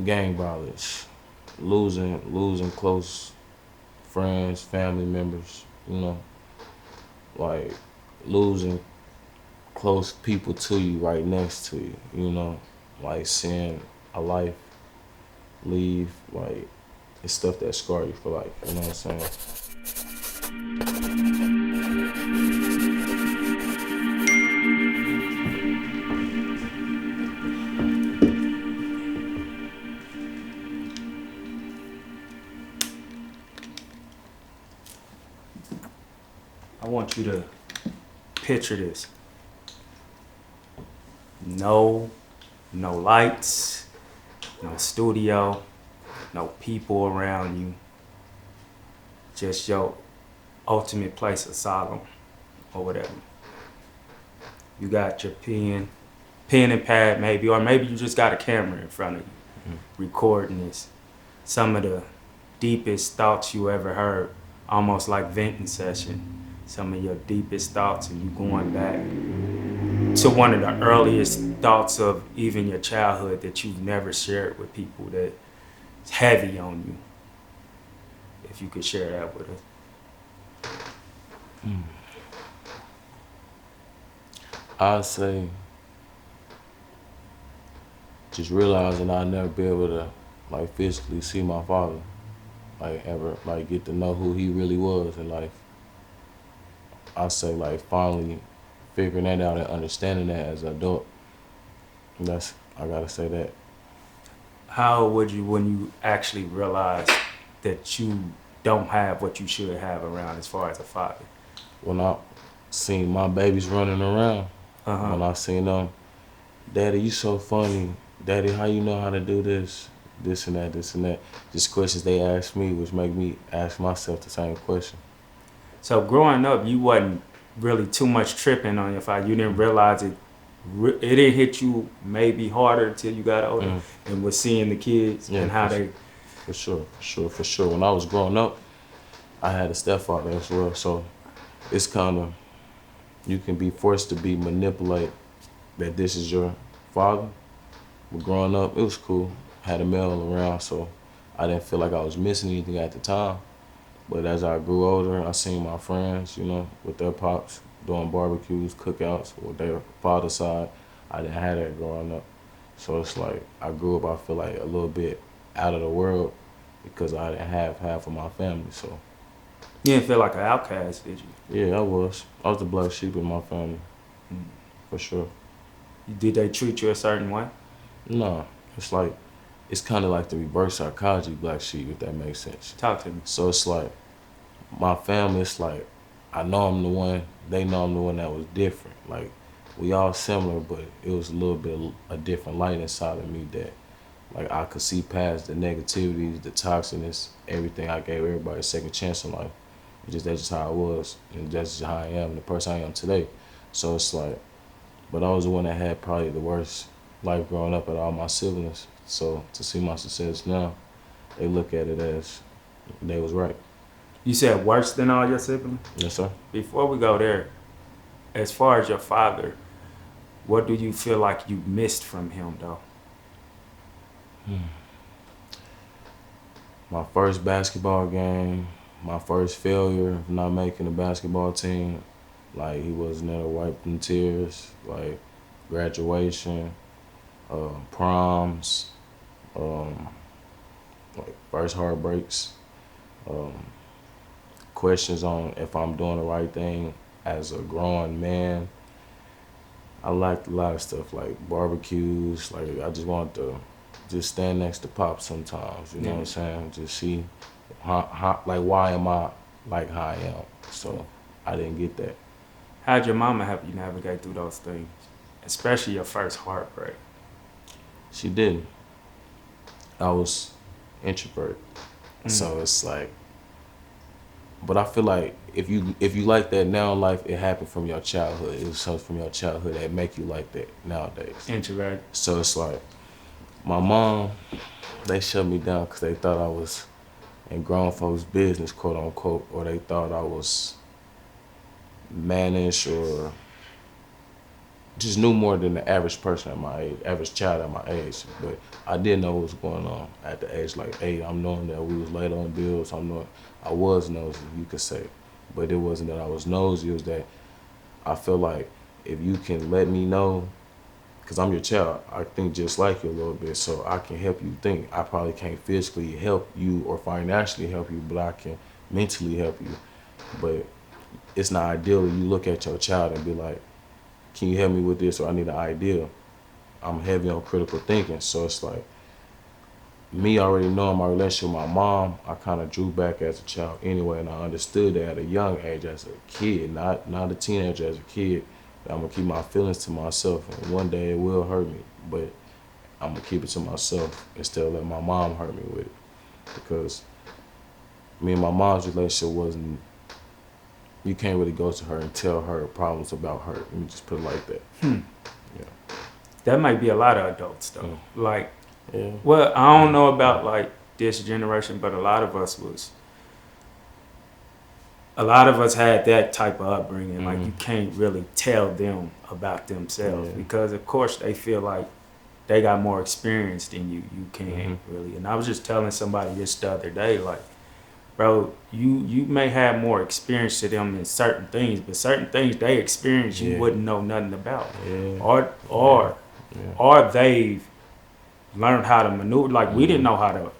gang violence, losing close friends, family members, you know, like losing close people to you right next to you, you know, like seeing a life leave, like it's stuff that scar you for life, you know what I'm saying? I want you to picture this. No lights, no studio, no people around you. Just your ultimate place of solemn or whatever. You got your pen and pad maybe, or maybe you just got a camera in front of you recording this. Some of the deepest thoughts you ever heard, almost like venting session. Some of your deepest thoughts, and you going back to one of the earliest thoughts of even your childhood that you've never shared with people, that's heavy on you. If you could share that with us. I'd say just realizing I'd never be able to like physically see my father, like ever, like get to know who he really was in life. I say like finally figuring that out and understanding that as an adult. I gotta say that. How old would you when you actually realized that you don't have what you should have around as far as a father? When I seen my babies running around, when I seen them, Daddy, you so funny. Daddy, how you know how to do this? This and that, this and that. Just questions they asked me, which make me ask myself the same question. So growing up, you wasn't really too much tripping on your father. You didn't realize it. It didn't hit you maybe harder until you got older and was seeing the kids and how they. For sure. When I was growing up, I had a stepfather as well. So it's kind of, you can be forced to be manipulated that this is your father. But growing up, it was cool. I had a male around, so I didn't feel like I was missing anything at the time. But as I grew older, I seen my friends, you know, with their pops doing barbecues, cookouts with their father's side. I didn't have that growing up. So it's like I grew up, I feel like a little bit out of the world because I didn't have half of my family. So You didn't feel like an outcast, did you? yeah, I was. I was the black sheep in my family, for sure. Did they treat you a certain way? No, it's like, it's kind of like the reverse psychology black sheep, if that makes sense. Talk to me. So it's like, my family, it's like, I know I'm the one, they know I'm the one that was different. Like, we all similar, but it was a little bit a different light inside of me that, like, I could see past the negativities, the toxicness, everything. I gave everybody a second chance in life. That's just how I was, and that's just how I am, the person I am today. So it's like, but I was the one that had probably the worst life growing up at all my siblings. So to see my success now, they look at it as they was right. You said worse than all your siblings? Yes, sir. Before we go there, as far as your father, what do you feel like you missed from him, though? My first basketball game, my first failure of not making the basketball team, like he wasn't there to wipe them tears, like graduation, proms, like first heartbreaks, questions on if I'm doing the right thing as a grown man. I liked a lot of stuff like barbecues, like I just wanted to just stand next to Pop sometimes, you know what I'm saying? Just see how like why am I like how I am? So I didn't get that. How'd your mama help you navigate through those things, especially your first heartbreak? She didn't. I was introvert, so it's like. But I feel like if you like that now in life, it happened from your childhood. It was something from your childhood that make you like that nowadays. Introvert. So it's like, my mom, they shut me down because they thought I was in grown folks' business, quote unquote, or they thought I was mannish or just knew more than the average person at my age, average child at my age. But I didn't know what was going on at the age like 8. I'm knowing that we was late on bills. I'm knowing I was nosy, you could say. But it wasn't that I was nosy, it was that I feel like if you can let me know, because I'm your child, I think just like you a little bit, so I can help you think. I probably can't physically help you or financially help you, but I can mentally help you. But it's not ideal if you look at your child and be like, can you help me with this, or I need an idea. I'm heavy on critical thinking, so it's like, me already knowing my relationship with my mom, I kind of drew back as a child anyway, and I understood that at a young age as a kid, not a teenager, as a kid, that I'm gonna keep my feelings to myself, and one day it will hurt me, but I'm gonna keep it to myself instead of letting my mom hurt me with it, because me and my mom's relationship wasn't, you can't really go to her and tell her problems about her. Let me just put it like that. Yeah. That might be a lot of adults though. Like, Yeah. well, I don't know about like this generation, but a lot of us had that type of upbringing. Like, you can't really tell them about themselves because, of course, they feel like they got more experience than you. You can't really. And I was just telling somebody this the other day, like, bro, you may have more experience to them in certain things, but certain things they experience you wouldn't know nothing about, or they've learned how to maneuver. Like, we didn't know how to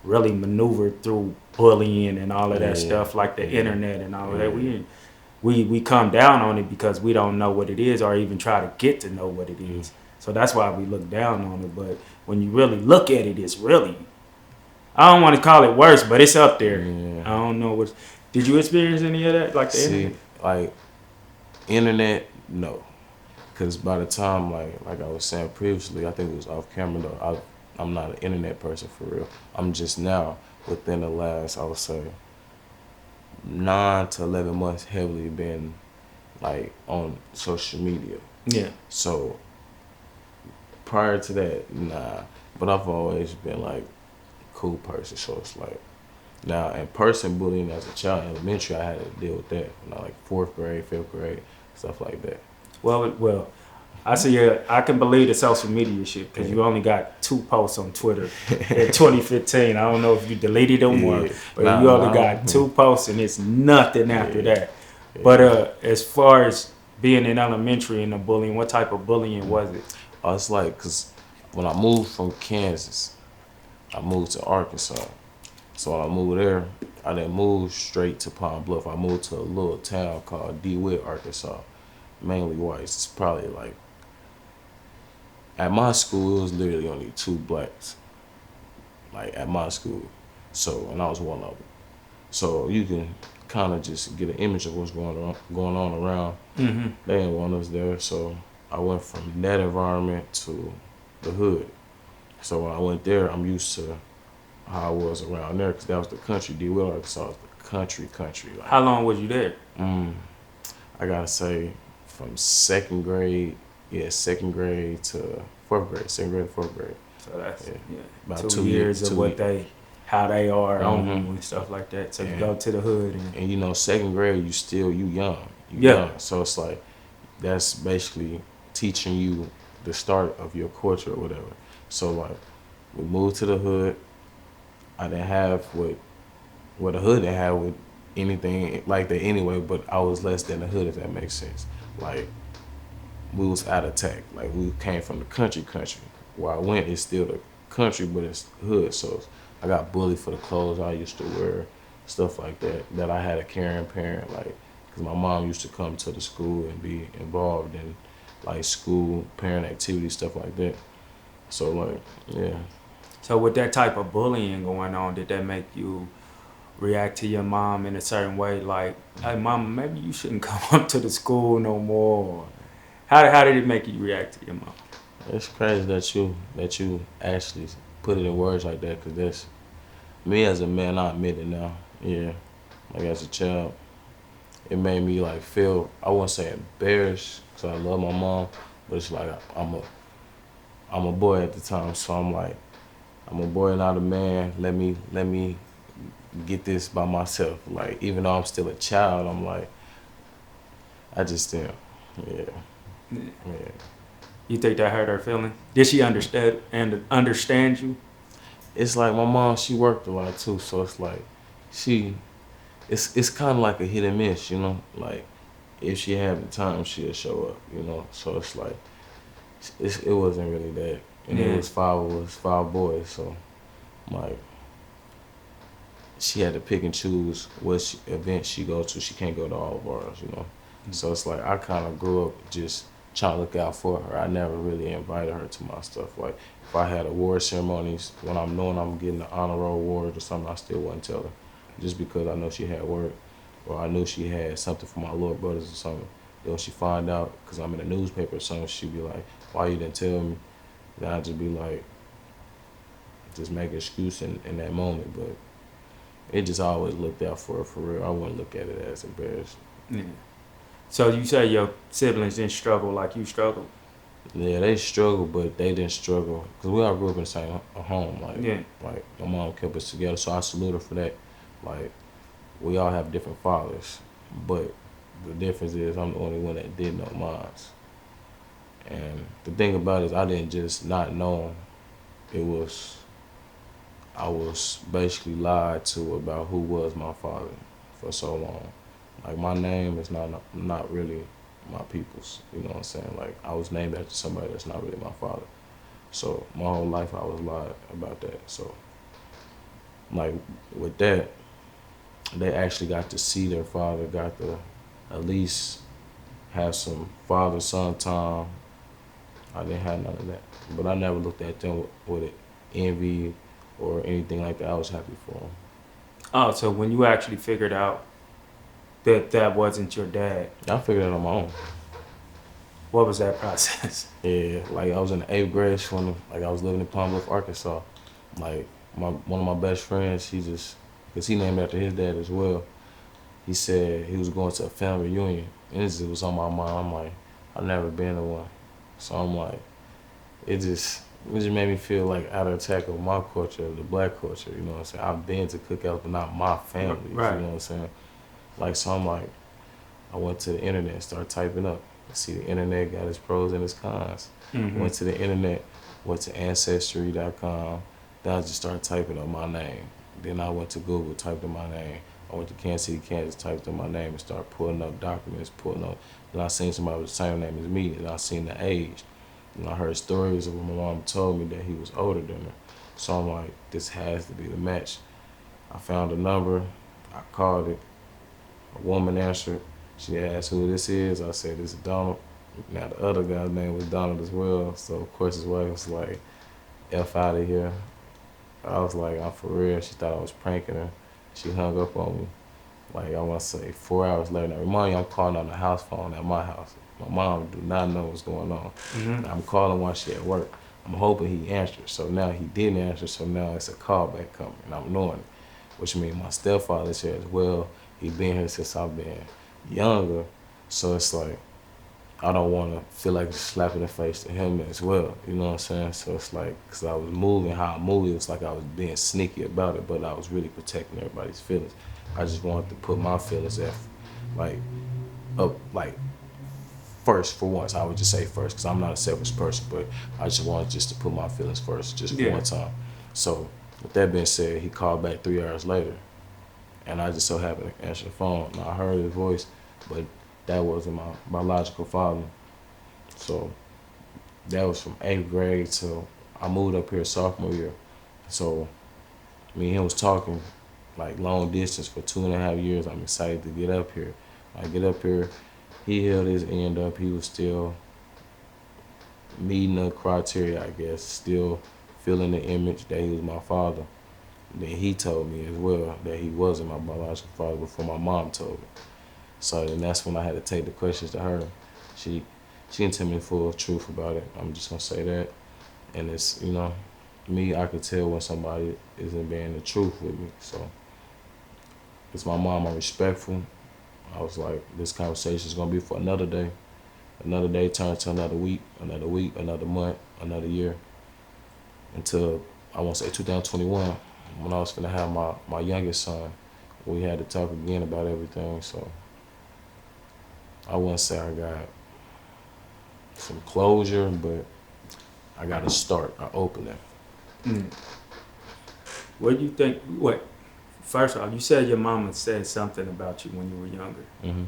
really maneuver through bullying and all of that stuff, like the internet and all of that. We come down on it because we don't know what it is, or even try to get to know what it is. So that's why we look down on it. But when you really look at it, it's really, I don't want to call it worse, but it's up there. I don't know what. Did you experience any of that, like the internet? Like internet, no, because by the time like I was saying previously, I think it was off camera though. I'm not an internet person for real. I'm just now within the last, I would say, 9 to 11 months heavily been like on social media. Yeah. So prior to that, nah. But I've always been like a cool person. So it's like, now in person bullying as a child in elementary, I had to deal with that. Like 4th grade, 5th grade, stuff like that. Well, I see. I can believe the social media shit because you only got 2 posts on Twitter in 2015. I don't know if you deleted them or, but you only got 2 posts and it's nothing after that. But as far as being in elementary and the bullying, what type of bullying was it? It's like, cause when I moved from Kansas, I moved to Arkansas. So when I moved there, I didn't move straight to Pine Bluff. I moved to a little town called DeWitt, Arkansas. Mainly whites. It's probably like, at my school, it was literally only 2 blacks. Like, at my school. So, and I was one of them. So you can kind of just get an image of what's going on around. They didn't want us there. So I went from that environment to the hood. So when I went there, I'm used to how I was around there, because that was the country. DeWitt, Arkansas was the country. Like, how long was you there? I gotta say, from 2nd grade to 4th grade. 2nd grade to 4th grade. So that's about 2 years of what how they are on you and stuff like that. So you go to the hood and you know, 2nd grade, you young. Young. So it's like, that's basically teaching you the start of your culture or whatever. So like, we moved to the hood. I didn't have what the hood didn't have with anything like that anyway, but I was less than the hood, if that makes sense. Like, we was out of tech. Like, we came from the country. Where I went, it's still the country, but it's the hood. So I got bullied for the clothes I used to wear, stuff like that, that I had a caring parent, like, because my mom used to come to the school and be involved in, like, school, parent activities, stuff like that. So, like, yeah. So with that type of bullying going on, did that make you react to your mom in a certain way? Like, hey, mama, maybe you shouldn't come up to the school no more. How did it make you react to your mom? It's crazy that you actually put it in words like that, because that's me as a man. I admit it now. Yeah, like as a child, it made me like feel, I wouldn't say embarrassed, because I love my mom, but it's like I'm a boy at the time, so I'm like, I'm a boy, not a man. Let me get this by myself. Like, even though I'm still a child, I'm like, I just am. Yeah. Yeah. You think that hurt her feeling? Did she understand you? It's like my mom, she worked a lot too, so it's like she it's kind of like a hit and miss, you know. Like if she had the time, she'll show up, you know. So it's like it wasn't really that, and Yeah. it was five boys, so like she had to pick and choose what events she go to. She can't go to all of ours, you know. So it's like I kind of grew up just trying to look out for her. I never really invited her to my stuff. Like if I had award ceremonies, when I'm knowing I'm getting an honor roll award or something, I still wouldn't tell her, just because I know she had work, or I knew she had something for my little brothers or something. Then when she find out, because I'm in the newspaper or something, she'd be like, "Why you didn't tell me?" Then I'd just be like, just make an excuse in that moment, but it just always looked out for her for real. I wouldn't look at it as embarrassing. Yeah. So you say your siblings didn't struggle like you struggled? Yeah, they struggled, but they didn't struggle because we all grew up in the same home. Yeah. Like my mom kept us together, so I salute her for that. Like we all have different fathers, but the difference is I'm the only one that did know mine. And the thing about it is I didn't just not know him. I was basically lied to about who was my father for so long. Like my name is not really my people's. You know what I'm saying? Like I was named after somebody that's not really my father. So my whole life I was lied about that. So like with that, they actually got to see their father, got to at least have some father-son time. I didn't have none of that. But I never looked at them with envy or anything like that. I was happy for them. Oh, so when you actually figured out that that wasn't your dad, I figured it out on my own. what was that process? Yeah, like I was in the 8th grade when like I was living in Palm Bluff, Arkansas. Like one of my best friends, cause he named after his dad as well. He said he was going to a family reunion, and this was on my mind. I'm like, I've never been to one, so I'm like, it just made me feel like out of attack of my culture, the black culture. You know what I'm saying? I've been to cookouts, but not my family. Right. You know what I'm saying? Like so, I'm like, I went to the internet and started typing up. See, the internet got its pros and its cons. Mm-hmm. Went to the internet, went to Ancestry.com. Then I just started typing up my name. Then I went to Google, typed in my name. I went to Kansas City, Kansas, typed in my name and started pulling up documents, pulling up. Then I seen somebody with the same name as me, and I seen the age. And I heard stories of when my mom told me that he was older than her. So I'm like, this has to be the match. I found a number, I called it. A woman answered. She asked who this is. I said, this is Donald. Now the other guy's name was Donald as well. So of course his wife was like, F out of here. I was like, I'm for real. She thought I was pranking her. She hung up on me. Like I want to say 4 hours later. Now remind you, I'm calling on the house phone at my house. My mom do not know what's going on. Mm-hmm. I'm calling while she at work. I'm hoping he answers. So now he didn't answer. So now it's a callback coming, and I'm knowing it. Which means my stepfather's here as well. He been here since I've been younger. So it's like I don't want to feel like a slap in the face to him as well. You know what I'm saying? So it's like, because I was moving how I moved, it was like I was being sneaky about it, but I was really protecting everybody's feelings. I just wanted to put my feelings up first for once. I would just say first, because I'm not a selfish person, but I just wanted just to put my feelings first, just for one time. So with that being said, he called back 3 hours later, and I just so happened to answer the phone, and I heard his voice, but that wasn't my biological father. So that was from 8th grade till I moved up here sophomore year. So me and him was talking like long distance for 2.5 years. I'm excited to get up here. I get up here, he held his end up. He was still meeting the criteria, I guess, still feeling the image that he was my father. Then he told me as well that he wasn't my biological father before my mom told me. So then that's when I had to take the questions to her. She didn't tell me the full truth about it. I'm just gonna say that. And it's, me, I could tell when somebody isn't being the truth with me. So it's my mom, I'm respectful. I was like, this conversation is gonna be for another day. Another day turned to another week, another month, another year. Until, I won't say 2021, when I was gonna have my youngest son. We had to talk again about everything, so I wouldn't say I got some closure, but I got to start, I open it. Mm. What do you think? What? First off, you said your mama said something about you when you were younger,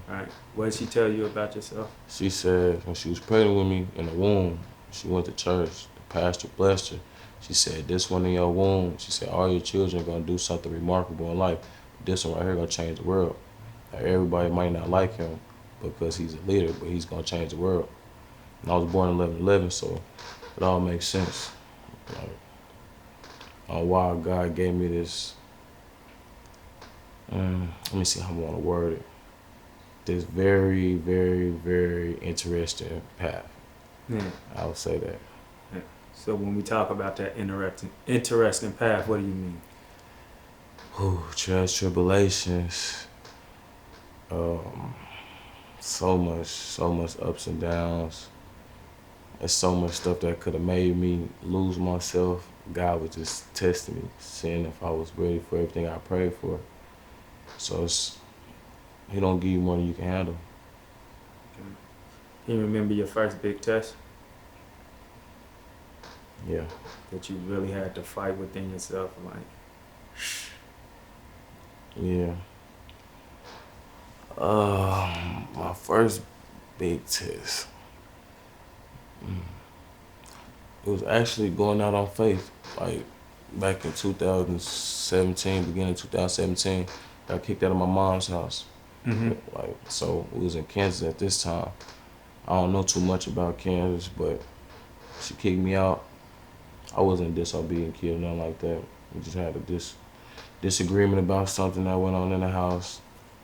right? What did she tell you about yourself? She said when she was pregnant with me in the womb, she went to church, the pastor blessed her. She said, this one in your womb, she said, all your children are going to do something remarkable in life. This one right here going to change the world. Like, everybody might not like him because he's a leader, but he's going to change the world. And I was born in 11/11, so it all makes sense. Like, on why God gave me this, let me see how I want to word it. This very, very, very interesting path. Yeah. I would say that. Yeah. So when we talk about that interesting path, what do you mean? Trials, tribulations, so much ups and downs. There's so much stuff that could have made me lose myself. God was just testing me, seeing if I was ready for everything I prayed for. So he don't give you more than you can handle. Can you remember your first big test? Yeah. That you really had to fight within yourself, like. Yeah. My first big test. It was actually going out on faith. Like back in 2017, beginning of 2017, got kicked out of my mom's house. Like, so we was in Kansas at this time. I don't know too much about Kansas, but she kicked me out. I wasn't a disobedient kid or nothing like that. We just had a disagreement about something that went on in the house.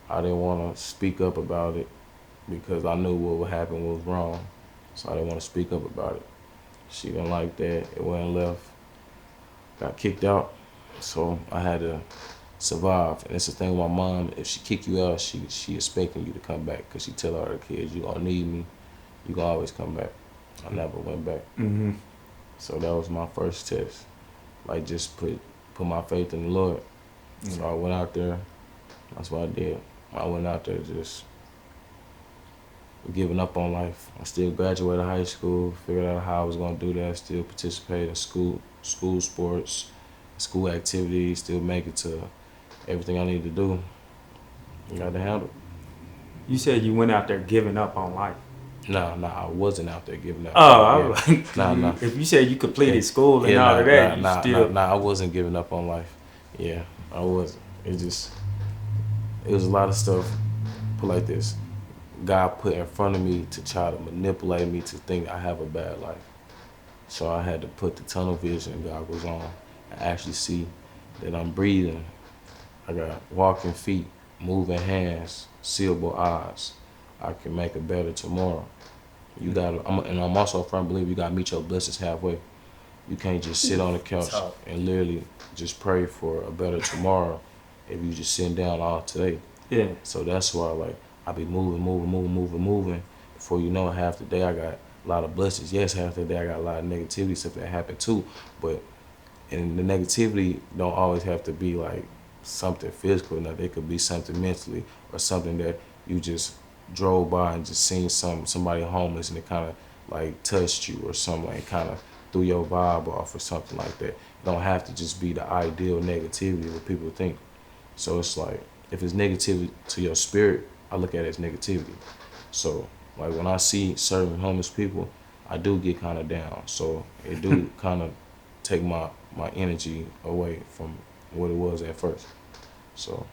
I didn't want to speak up about it because I knew what would happen was wrong. So I didn't want to speak up about it. She didn't like that. It went left. Got kicked out. So I had to survive. And it's the thing with my mom, if she kick you out, she expecting you to come back because she tell all her kids, you gonna need me. You gonna always come back. I never went back. So that was my first test. Like, just put my faith in the Lord. So I went out there. That's what I did. I went out there just giving up on life. I still graduated high school, figured out how I was gonna do that, still participate in school sports, school activities, still make it to everything I need to do. I got to handle. You said you went out there giving up on life. Nah, I wasn't out there giving up. I was like, nah. If you said you completed school and all of that, I wasn't giving up on life. Yeah, I wasn't. It was a lot of stuff put like this. God put in front of me to try to manipulate me to think I have a bad life. So I had to put the tunnel vision goggles on and actually see that I'm breathing. I got walking feet, moving hands, seeable eyes. I can make a better tomorrow. I'm also a firm believer you gotta meet your blessings halfway. You can't just sit on the couch and literally just pray for a better tomorrow if you just sitting down all today. Yeah. So that's why, like, I be moving. Before you know it, half the day I got a lot of blessings. Yes, half the day I got a lot of negativity stuff that happened too. But and the negativity don't always have to be like something physical. Now, it could be something mentally or something that you just drove by and just seen somebody homeless and it kind of like touched you or something, like kind of threw your vibe off or something like that. It don't have to just be the ideal negativity what people think. So it's like, if it's negativity to your spirit, I look at it as negativity. So like when I see certain homeless people, I do get kind of down. So it do kind of take my energy away from what it was at first. So.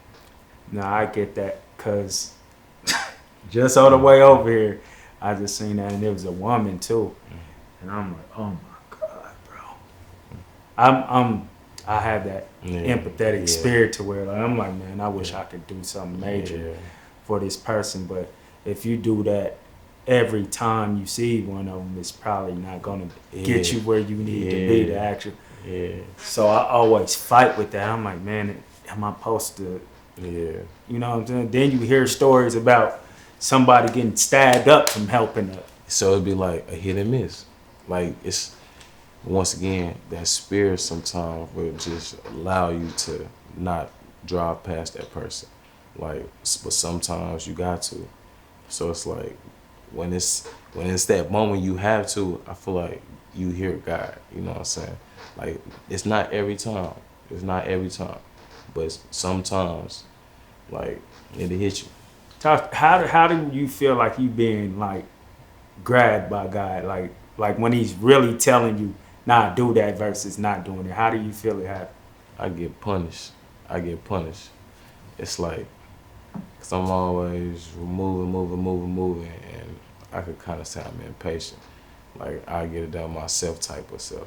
No, I get that, because just on the way over here, I just seen that, and there was a woman too, and I'm like, oh my God, bro. I have that empathetic spirit to where, like, I'm like, man, I wish I could do something major for this person, but if you do that every time you see one of them, it's probably not gonna get you where you need to be to actually. So I always fight with that. I'm like, man, am I supposed to? You know what I'm saying? Then you hear stories about somebody getting stabbed up from helping them. So it'd be like a hit and miss. Like, it's, once again, that spirit sometimes will just allow you to not drive past that person. Like, but sometimes you got to. So it's like, when when it's that moment you have to, I feel like you hear God. You know what I'm saying? Like it's not every time. It's not every time, but sometimes, like it'll hit you. How do you feel like you being like grabbed by God? Like when He's really telling you, "Nah, do that," versus not doing it. How do you feel it happen? I get punished. I get punished. It's like, cause I'm always moving, and I could kind of say I'm impatient. Like I get it done myself type of self.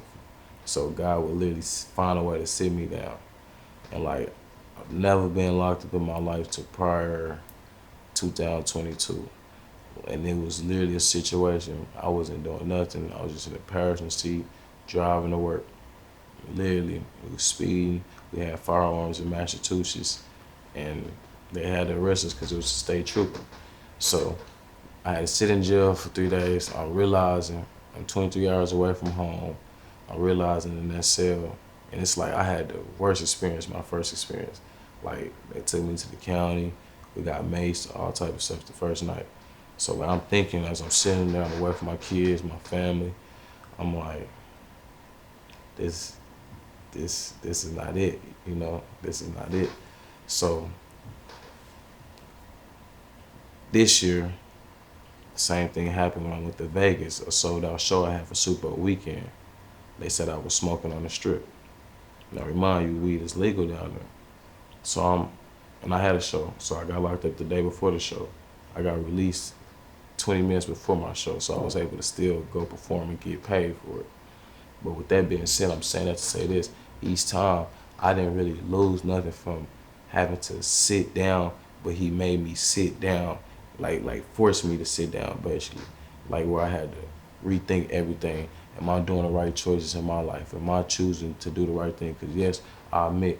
So God would literally find a way to sit me down, and like I've never been locked up in my life to prior 2022. And it was literally a situation. I wasn't doing nothing. I was just in the passenger seat, driving to work. Literally, we was speeding. We had firearms in Massachusetts, and they had to arrest us because it was a state trooper. So I had to sit in jail for 3 days. I'm realizing I'm 23 hours away from home. I'm realizing in that cell, and it's like I had the worst experience, my first experience. Like they took me to the county. We got maced, all type of stuff the first night. So like, I'm thinking as I'm sitting there, I'm away from my kids, my family. I'm like, this is not it, you know. This is not it. So this year, the same thing happened when I went to Vegas. A sold out show I had for Super Bowl weekend. They said I was smoking on the strip. Now remind you, weed is legal down there. So and I had a show. So I got locked up the day before the show. I got released 20 minutes before my show, so I was able to still go perform and get paid for it. But with that being said, I'm saying that to say this. Each time, I didn't really lose nothing from having to sit down, but he made me sit down, like forced me to sit down, basically. Like where I had to rethink everything. Am I doing the right choices in my life? Am I choosing to do the right thing? Because yes, I admit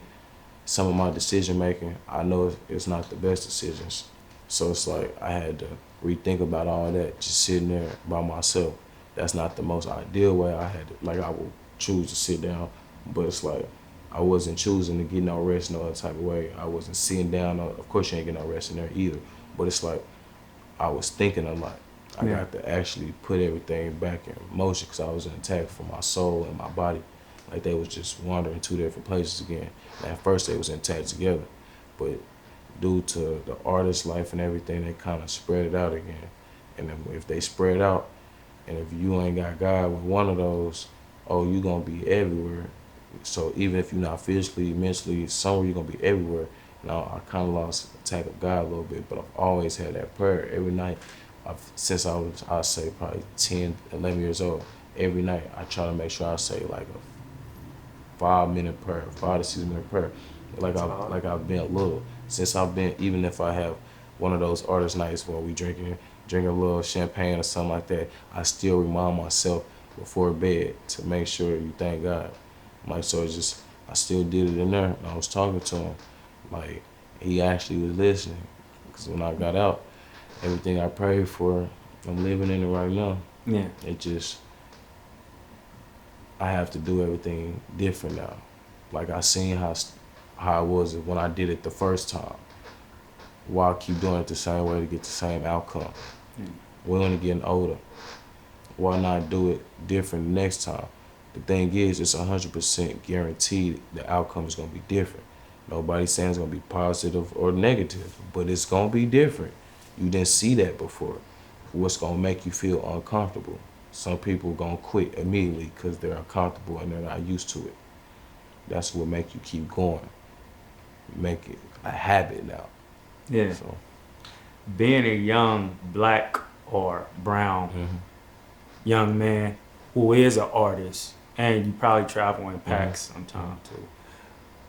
some of my decision making, I know it's not the best decisions. So it's like I had to rethink about all that, just sitting there by myself. That's not the most ideal way. I had to, like I would choose to sit down, but it's like I wasn't choosing to get no rest no other type of way. I wasn't sitting down. Of course you ain't get no rest in there either, but it's like I was thinking a lot. I got to actually put everything back in motion because I was in attack for my soul and my body. Like they was just wandering two different places again. And at first they was intact together, but due to the artist life and everything, they kind of spread it out again. And then if they spread out, and if you ain't got God with one of those, oh, you gonna be everywhere. So even if you're not physically, mentally, somewhere you're gonna be everywhere. Now I kind of lost attack of God a little bit, but I've always had that prayer every night. Since I'd say probably 10, 11 years old, every night I try to make sure I say like a 5-minute prayer, 5 to 6 minute prayer. Like I've been little. Since I've been, even if I have one of those artist nights where we drinking a little champagne or something like that, I still remind myself before bed to make sure you thank God. Like, so it's just, I still did it in there. And I was talking to him, like, he actually was listening. Because when I got out, everything I prayed for, I'm living in it right now. Yeah. It just, I have to do everything different now. Like, I seen how it was when I did it the first time. Why I keep doing it the same way to get the same outcome? We're only getting older. Why not do it different next time? The thing is, it's 100% guaranteed the outcome is going to be different. Nobody's saying it's going to be positive or negative, but it's going to be different. You didn't see that before. What's going to make you feel uncomfortable? Some people are going to quit immediately because they're uncomfortable and they're not used to it. That's what make you keep going. Make it a habit now. Yeah. So, being a young black or brown young man who is an artist, and you probably travel in packs sometimes too,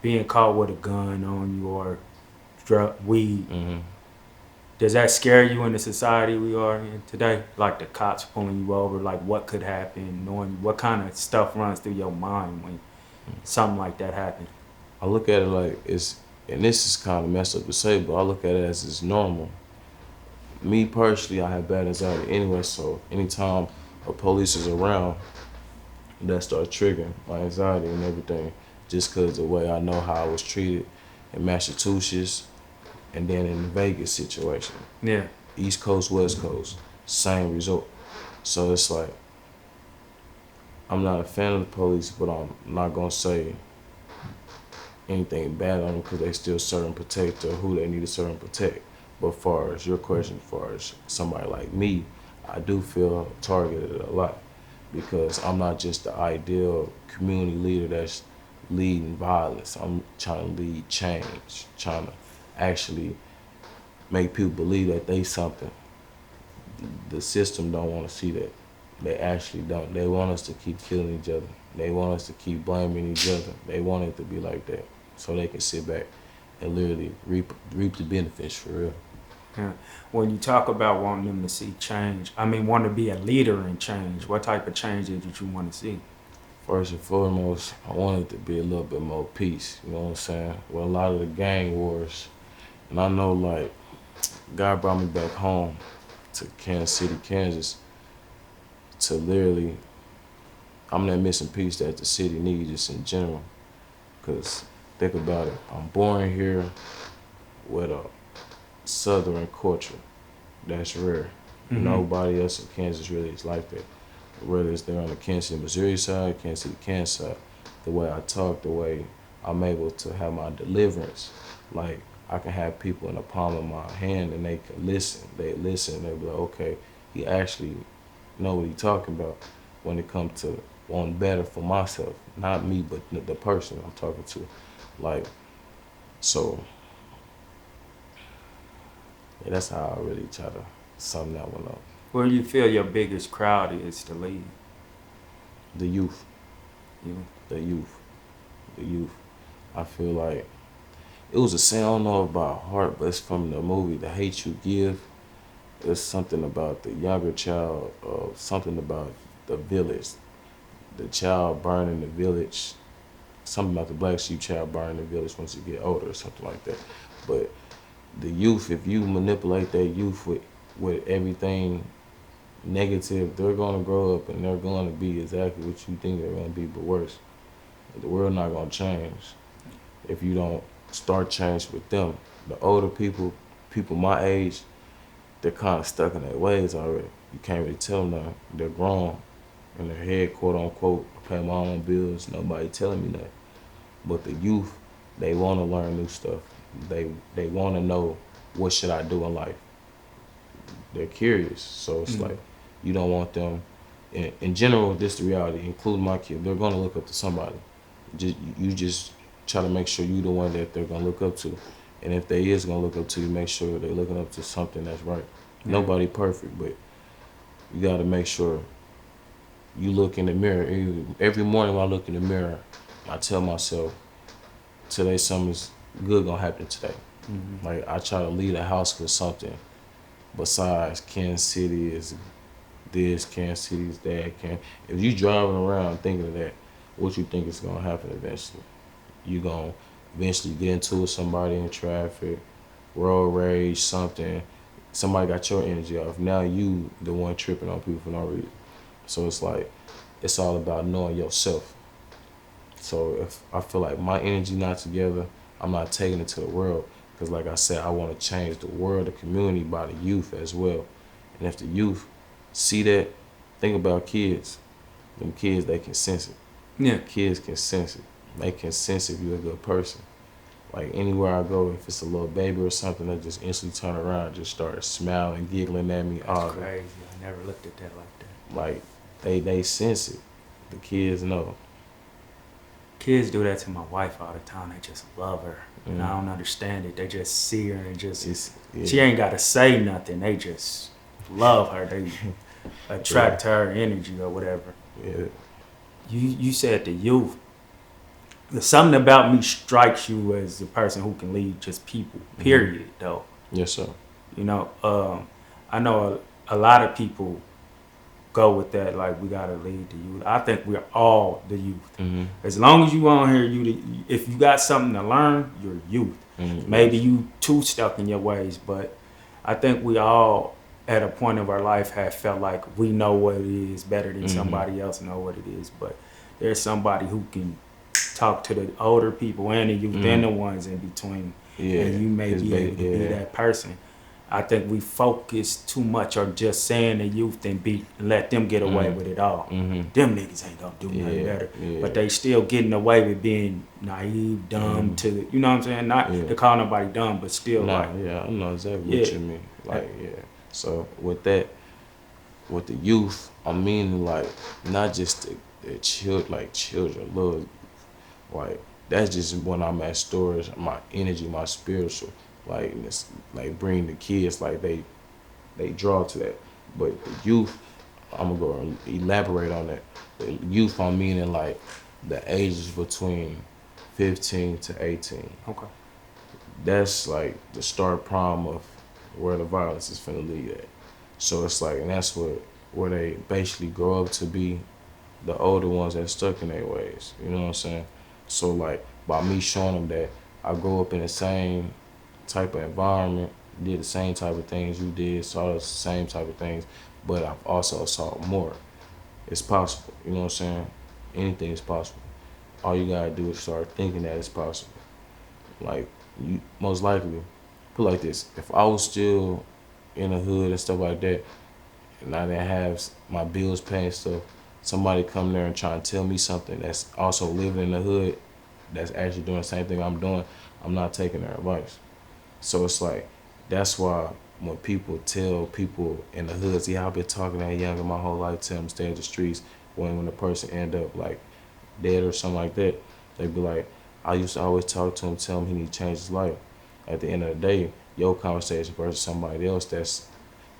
being caught with a gun on you or weed, does that scare you in the society we are in today? Like the cops pulling you over, like what could happen, knowing what kind of stuff runs through your mind when something like that happens? I look at it like it's, and this is kind of messed up to say, but I look at it as it's normal. Me personally, I have bad anxiety anyway, so anytime a police is around, that starts triggering my anxiety and everything, just because the way I know how I was treated in Massachusetts and then in the Vegas situation. Yeah. East Coast, West Coast, same result. So it's like, I'm not a fan of the police, but I'm not gonna say anything bad on them because they still serve and protect or who they need to serve and protect. But far as your question, far as somebody like me, I do feel targeted a lot because I'm not just the ideal community leader that's leading violence. I'm trying to lead change, trying to actually make people believe that they something. The system don't want to see that. They actually don't. They want us to keep killing each other. They want us to keep blaming each other. They want it to be like that so they can sit back and literally reap the benefits for real. Yeah. When you talk about wanting them to see change, I mean, want to be a leader in change, what type of change did you want to see? First and foremost, I wanted to be a little bit more peace, you know what I'm saying? With a lot of the gang wars, and I know like God brought me back home to Kansas City, Kansas, to literally, I'm that missing piece that the city needs just in general. Cause think about it, I'm born here with a Southern culture that's rare. Mm-hmm. Nobody else in Kansas really is like that. Whether it's there on the Kansas City, Missouri side, Kansas City, Kansas side, the way I talk, the way I'm able to have my deliverance, like I can have people in the palm of my hand and they can listen. They listen, they be like, okay, he actually know what he talking about when it comes to wanting better for myself. Not me, but the person I'm talking to. Like, so, yeah, that's how I really try to sum that one up. Where do you feel your biggest crowd is to lead? The youth. You? The youth. The youth. I feel like it was a saying, I don't know about heart, but it's from the movie The Hate You Give. It's something about the younger child, something about the village. The child burning the village, something about the black sheep child burning the village once you get older or something like that. But the youth, if you manipulate that youth with everything negative, they're gonna grow up and they're gonna be exactly what you think they're gonna be, but worse. The world not gonna change if you don't start change with them. The older people my age, they're kind of stuck in their ways already. You can't really tell them nothing. They're grown in their head, quote unquote, pay my own bills, nobody telling me nothing. But the youth, they want to learn new stuff. They want to know, what should I do in life? They're curious. So it's like, you don't want them, in general, this is the reality, including my kid, they're going to look up to somebody. You just try to make sure you're the one that they're going to look up to. And if they is going to look up to you, make sure they're looking up to something that's right. Nobody perfect, but you got to make sure you look in the mirror. Every morning when I look in the mirror, I tell myself, today something's good gonna happen today. Mm-hmm. Like I try to leave the house with something besides Kansas City is this, Kansas City is that. If you driving around thinking of that, what you think is gonna happen eventually? You gonna eventually get into it with somebody in traffic, road rage, something. Somebody got your energy off. Now you the one tripping on people for no reason. So it's like, it's all about knowing yourself. So if I feel like my energy not together, I'm not taking it to the world. Because like I said, I want to change the world, the community by the youth as well. And if the youth see that, think about kids. Them kids, they can sense it. Yeah. Kids can sense it. They can sense if you're a good person. Like anywhere I go, if it's a little baby or something, they just instantly turn around and just start smiling, giggling at me. That's crazy. I never looked at that like that. Like, they sense it. The kids know. Kids do that to my wife all the time. They just love her. And I don't understand it. They just see her and just, she ain't got to say nothing. They just love her. They attract her energy or whatever. Yeah. You said the youth. Something about me strikes you as the person who can lead just people, period, though. Yes, sir. You know, I know a lot of people go with that, like, we got to lead the youth. I think we're all the youth. Mm-hmm. As long as you on here, if you got something to learn, you're youth. Mm-hmm. Maybe you too stuck in your ways, but I think we all, at a point of our life, have felt like we know what it is better than somebody else know what it is. But there's somebody who can talk to the older people and the youth and the ones in between. Yeah, and you may be able to be that person. I think we focus too much on just saying the youth and let them get away with it all. Them niggas ain't gonna do nothing better. But they still getting away with being naive, dumb to, you know what I'm saying? Not to call nobody dumb, but still I know exactly what you mean. Like, So with that, with the youth, I mean like not just the children, little, like that's just when I'm at stores, my energy, my spiritual, like it's like bring the kids, like they draw to that. But the youth, I'm gonna go and elaborate on that. The youth, I'm meaning like the ages between 15 to 18. Okay. That's like the start prime of where the violence is finna lead at. So it's like, and that's where they basically grow up to be the older ones that stuck in their ways. You know what I'm saying? So like by me showing them that I grew up in the same type of environment, did the same type of things you did, saw the same type of things, but I've also saw more. It's possible. You know what I'm saying? Anything is possible. All you gotta do is start thinking that it's possible. Like you most likely, put it like this: if I was still in the hood and stuff like that, and I didn't have my bills paid and stuff, somebody come there and try and tell me something that's also living in the hood, that's actually doing the same thing I'm doing, I'm not taking their advice. So it's like, that's why when people tell people in the hood, see, I've been talking to that younger my whole life, tell them stay in the streets, when the person end up like dead or something like that, they be like, I used to always talk to him, tell him he need to change his life. At the end of the day, your conversation versus somebody else that's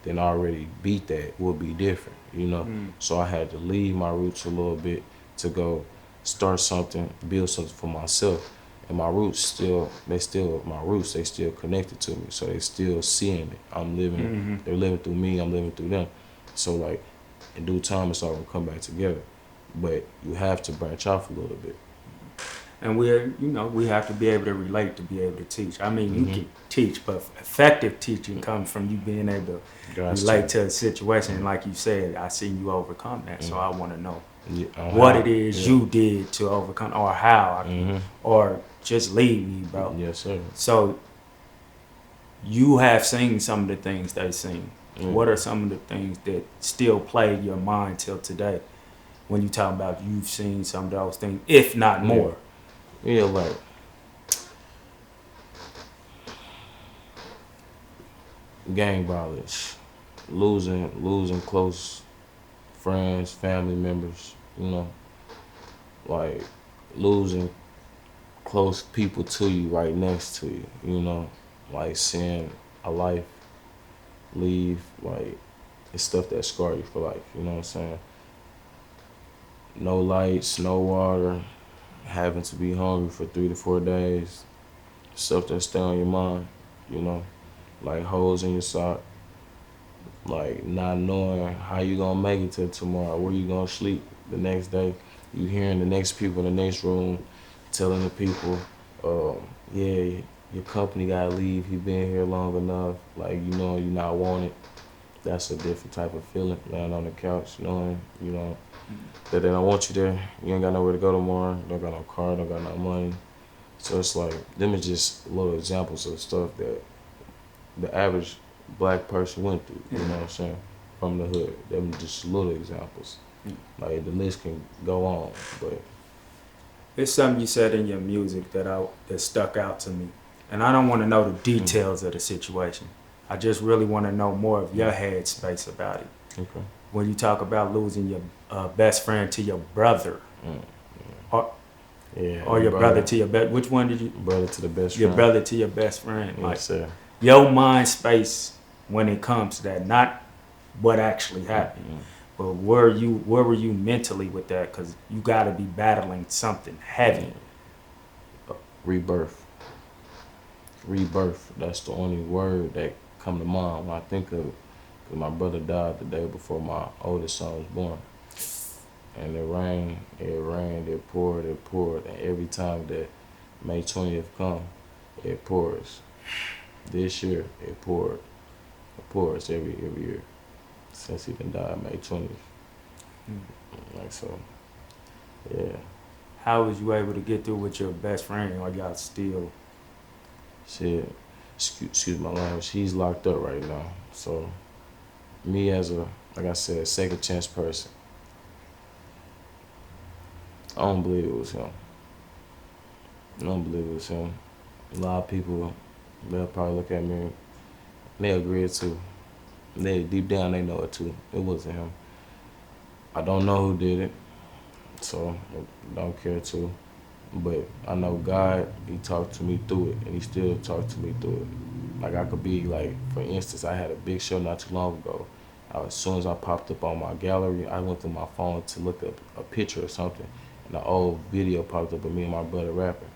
then already beat that will be different, you know? So I had to leave my roots a little bit to go start something, build something for myself. And my roots they still connected to me. So they still seeing it. I'm living, they're living through me, I'm living through them. So like, in due time, it's all gonna come back together. But you have to branch off a little bit. And we have to be able to relate to be able to teach. I mean, you can teach, but effective teaching comes from you being able to relate to a situation. And like you said, I seen you overcome that, so I want to know what it is you did to overcome, or how, or just lead me, bro. Yes, sir. So you have seen some of the things they seen. What are some of the things that still play your mind till today when you talk about you've seen some of those things, if not more? Yeah, like gang violence, losing close friends, family members, you know, like losing close people to you right next to you, you know, like seeing a life leave, like it's stuff that scar you for life, you know what I'm saying? No lights, no water, having to be hungry for 3 to 4 days, stuff that stay on your mind, you know, like holes in your sock, like not knowing how you gonna make it till tomorrow, where you gonna sleep the next day. You hearing the next people in the next room telling the people, yeah, your company gotta leave, he been here long enough, like you know you're not wanted. That's a different type of feeling, laying on the couch, knowing, you know, that they don't want you there. You ain't got nowhere to go tomorrow, don't got no car, don't got no money. So it's like, them is just little examples of stuff that the average black person went through, you know what I'm saying, from the hood. Them just little examples. Like the list can go on, but. It's something you said in your music that stuck out to me. And I don't want to know the details of the situation. I just really want to know more of your headspace about it. Okay. When you talk about losing your best friend to your brother, or your brother to your best, which one did you? Brother to the best friend. Your brother to your best friend. Yes, sir. Your mind space when it comes to that, not what actually happened, but where were you mentally with that? Because you got to be battling something heavy. Rebirth. That's the only word that come to mind when I think of it. Cause my brother died the day before my oldest son was born. And it poured. And every time that May 20th come, it pours. This year, it poured. It pours every year since he been died May 20th. Like, so, yeah. How was you able to get through with your best friend, or y'all still? Shit. excuse my language, he's locked up right now. So me as a, like I said, second chance person, I don't believe it was him. I don't believe it was him. A lot of people, they'll probably look at me and they agree it too. They deep down they know it too. It wasn't him. I don't know who did it, so I don't care too. But I know God, he talked to me through it, and he still talked to me through it. Like I could be like, for instance, I had a big show not too long ago. As soon as I popped up on my gallery, I went through my phone to look up a picture or something, and the old video popped up of me and my brother rapping.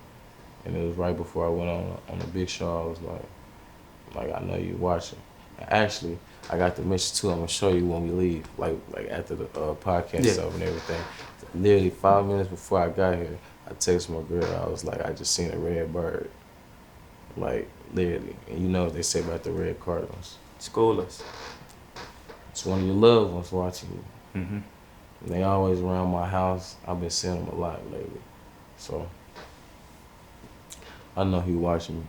And it was right before I went on the big show. I was like I know you watching. And actually, I got the message too. I'm gonna show you when we leave, like after the podcast stuff and everything. Literally 5 minutes before I got here, I texted my girl. I was like, I just seen a red bird, like literally. And you know what they say about the red cardinals. School us. It's one of your loved ones watching you. Mm-hmm. And they always around my house. I've been seeing them a lot lately, so I know he watching me.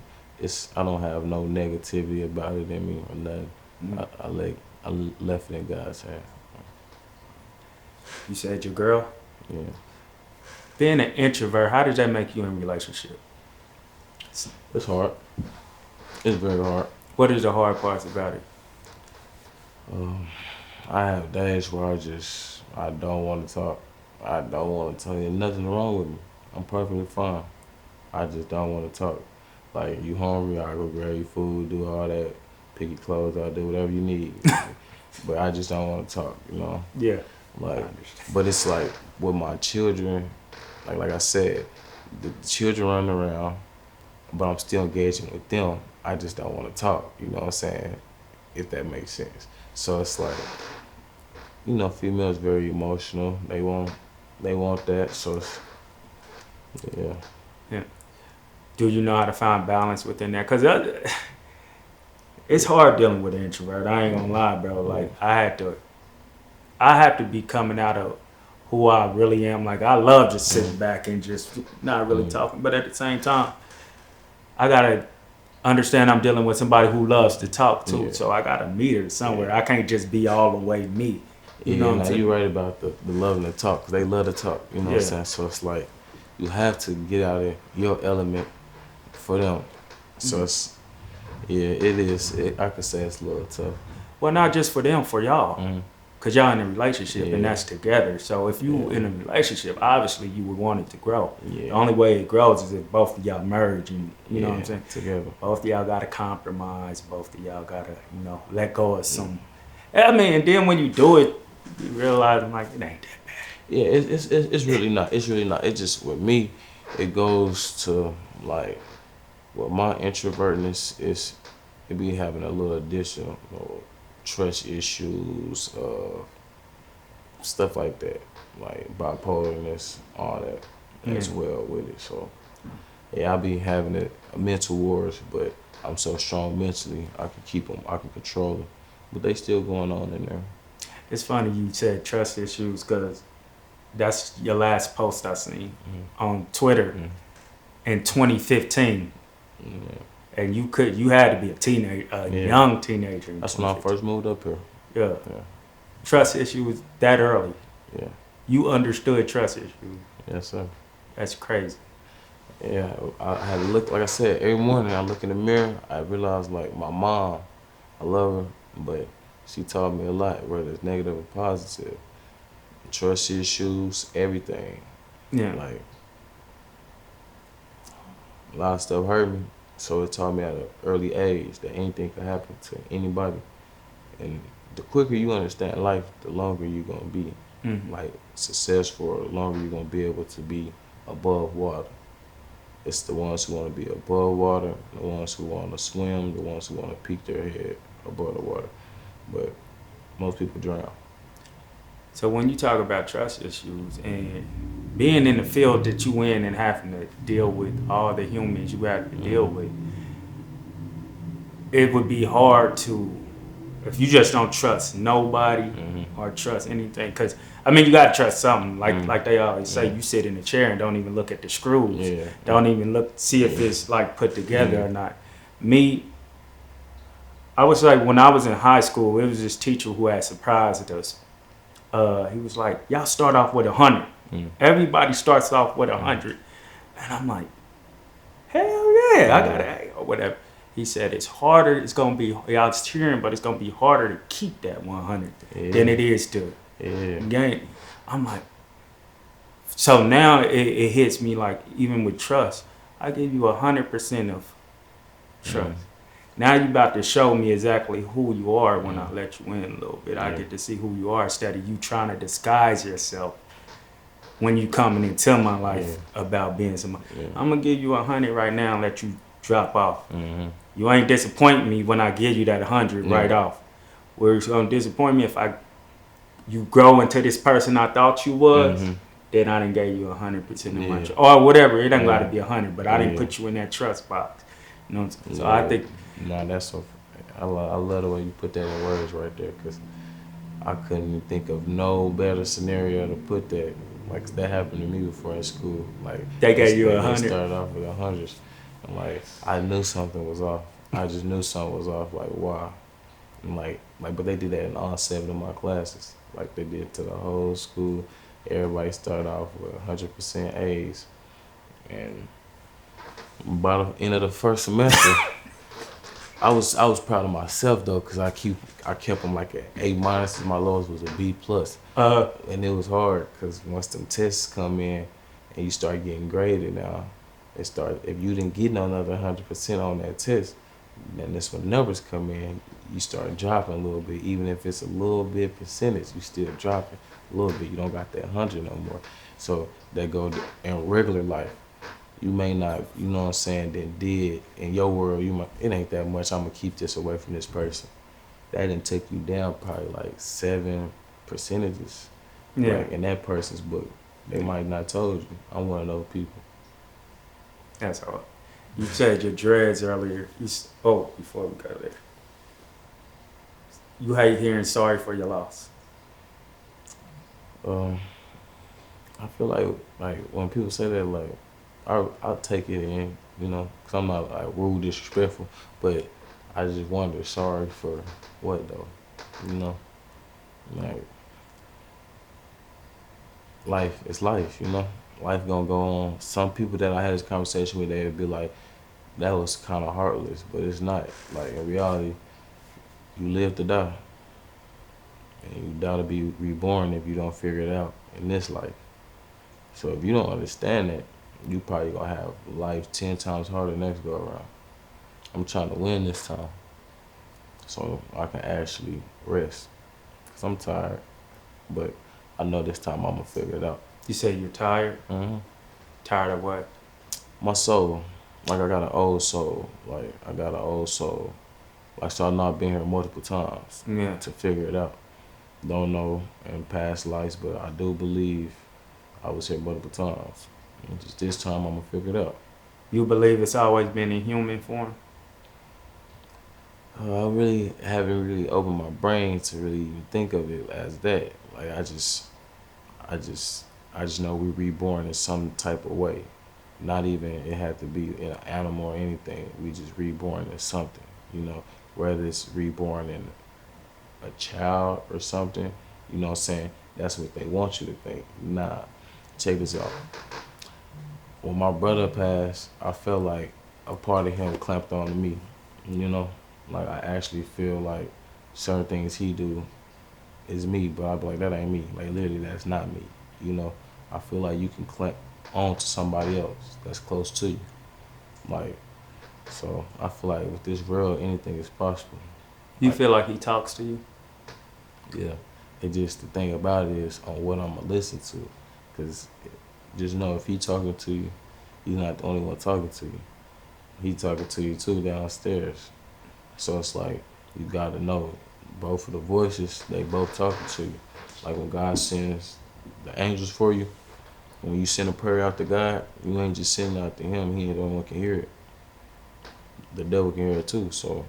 I don't have no negativity about it in me or nothing. Mm-hmm. I left it in God's hand. You said your girl? Yeah. Being an introvert, how does that make you in a relationship? It's hard. It's very hard. What is the hard parts about it? I have days where I don't want to talk. I don't want to tell you nothing wrong with me. I'm perfectly fine. I just don't want to talk. Like, you hungry, I go grab you food, do all that, pick your clothes out, do whatever you need. But I just don't want to talk, you know? Yeah. Like, but it's like with my children, like I said, the children running around, but I'm still engaging with them. I just don't want to talk, you know what I'm saying? If that makes sense. So it's like, you know, females very emotional. They want that. So it's, yeah. Yeah. Do you know how to find balance within that? Because it's hard dealing with an introvert. I ain't gonna lie, bro. Like, I have to be coming out of who I really am. Like, I love just sitting back and just not really talking. But at the same time, I gotta understand I'm dealing with somebody who loves to talk too. Yeah. So I gotta meet her somewhere. Yeah. I can't just be all the way me. You know what I'm saying? You're right about the loving to talk, because they love to talk. You know what I'm saying? So it's like, you have to get out of your element for them. So it's, it is. I could say it's a little tough. Well, not just for them, for y'all. Because y'all in a relationship and that's together. So if you in a relationship, obviously you would want it to grow. Yeah. The only way it grows is if both of y'all merge and, you know what I'm saying? Together. Both of y'all got to compromise. Both of y'all got to, you know, let go of some. I mean, and then when you do it, you realize, like, it ain't that bad. Yeah, it's really not. It's really not. It just, with me, it goes to, like, well, my introvertness is, it be having a little additional, you know, trust issues, stuff like that, like bipolarness, all that as well with it. So, yeah, I be having it mental wars, but I'm so strong mentally, I can keep them, I can control them, but they still going on in there. It's funny you said trust issues, because that's your last post I seen on Twitter in 2015. And you had to be a teenager, young teenager. That's when I first moved up here. Yeah. Trust issues that early. Yeah. You understood trust issues. Yes, sir. That's crazy. Yeah, I had to look, like I said, every morning I look in the mirror, I realized, like, my mom, I love her, but she taught me a lot, whether it's negative or positive. Trust issues, everything. Yeah. Like, a lot of stuff hurt me, so it taught me at an early age that anything could happen to anybody. And the quicker you understand life, the longer you're gonna be like successful, the longer you're gonna be able to be above water. It's the ones who want to be above water, the ones who want to swim, the ones who want to peek their head above the water. But most people drown. So when you talk about trust issues and being in the field that you in and having to deal with all the humans you have to deal with, it would be hard to, if you just don't trust nobody or trust anything. Because, I mean, you got to trust something. Like they always say, you sit in a chair and don't even look at the screws. Don't even see if it's, like, put together or not. Me, I was like, when I was in high school, it was this teacher who had surprised us. He was like, y'all start off with 100. Everybody starts off with 100. And I'm like, hell yeah, I got it, or whatever. He said, it's harder, it's going to be, y'all cheering, but it's going to be harder to keep that 100 than it is to gain. I'm like, so now it hits me like, even with trust, I give you 100% of trust. Now you about to show me exactly who you are when I let you in a little bit. I get to see who you are instead of you trying to disguise yourself when you coming into my life about being somebody. I'm gonna give you 100 right now and let you drop off. You ain't disappoint me when I give you that 100 right off. Where it's gonna disappoint me if you grow into this person I thought you was, then I didn't give you 100% of my trust. Or whatever, it ain't gotta be 100, but I didn't put you in that trust box. You know what I'm saying? So I think that's so. I love the way you put that in words right there, because I couldn't even think of no better scenario to put that. Like, that happened to me before in school. Like, they gave you 100. They started off with 100s. And like, I knew something was off. I just knew something was off. Like, why? And like, but they did that in all 7 of my classes. Like, they did to the whole school. Everybody started off with 100% A's. And by the end of the first semester, I was proud of myself though, cause I kept them like an A-. My lowest was a B+. And it was hard, cause once them tests come in and you start getting graded now, if you didn't get no another 100% on that test, then that's when numbers come in. You start dropping a little bit, even if it's a little bit percentage, you still dropping a little bit. You don't got that 100 no more. So that go in regular life. You may not, you know what I'm saying, that did in your world, it ain't that much, I'm gonna keep this away from this person. That didn't take you down probably like 7 percentages. Yeah. Like in that person's book. They might not told you. I'm one of those people. That's all. You said your dreads earlier. Before we go there. You hate hearing sorry for your loss. I feel like when people say that, like, I'll take it in, you know, because I'm not like rude, disrespectful, but I just wonder, sorry for what though, you know? Like, life is life, you know? Life gonna go on. Some people that I had this conversation with, they would be like, that was kind of heartless, but it's not. Like, in reality, you live to die. And you die to be reborn if you don't figure it out in this life. So if you don't understand that, you probably gonna have life 10 times harder next go around. I'm trying to win this time, so I can actually rest. Cause I'm tired, but I know this time I'm gonna figure it out. You say you're tired? Tired of what? My soul. Like, I got an old soul. Like, so I know I've been here multiple times to figure it out. Don't know in past lives, but I do believe I was here multiple times. And just this time, I'm gonna figure it out. You believe it's always been in human form? I really haven't really opened my brain to really even think of it as that. Like, I just know we reborn in some type of way. Not even it had to be an animal or anything. We just reborn as something, you know. Whether it's reborn in a child or something, you know what I'm saying? That's what they want you to think. Nah, check this out. When my brother passed, I felt like a part of him clamped onto me, you know? Like, I actually feel like certain things he do is me, but I'd be like, that ain't me. Like, literally, that's not me, you know? I feel like you can clamp on to somebody else that's close to you. Like, so I feel like with this world, anything is possible. You feel like he talks to you? Yeah. It just, the thing about it is on what I'm gonna listen to. Cause just know if he talking to you, he's not the only one talking to you. He talking to you too downstairs. So it's like, you gotta know both of the voices, they both talking to you. Like, when God sends the angels for you, when you send a prayer out to God, you ain't just sending out to him, he ain't the only one can hear it. The devil can hear it too, so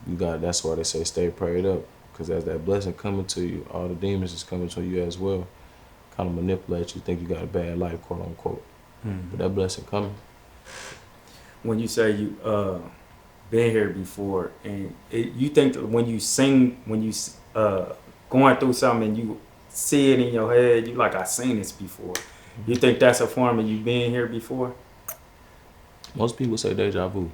that's why they say stay prayed up. Because as that blessing coming to you, all the demons is coming to you as well. Kind of manipulate you, think you got a bad life, quote unquote. But that blessing coming. When you say you been here before, and you think that when you sing, when you going through something and you see it in your head, you like, I seen this before. You think that's a form of you being here before? Most people say deja vu,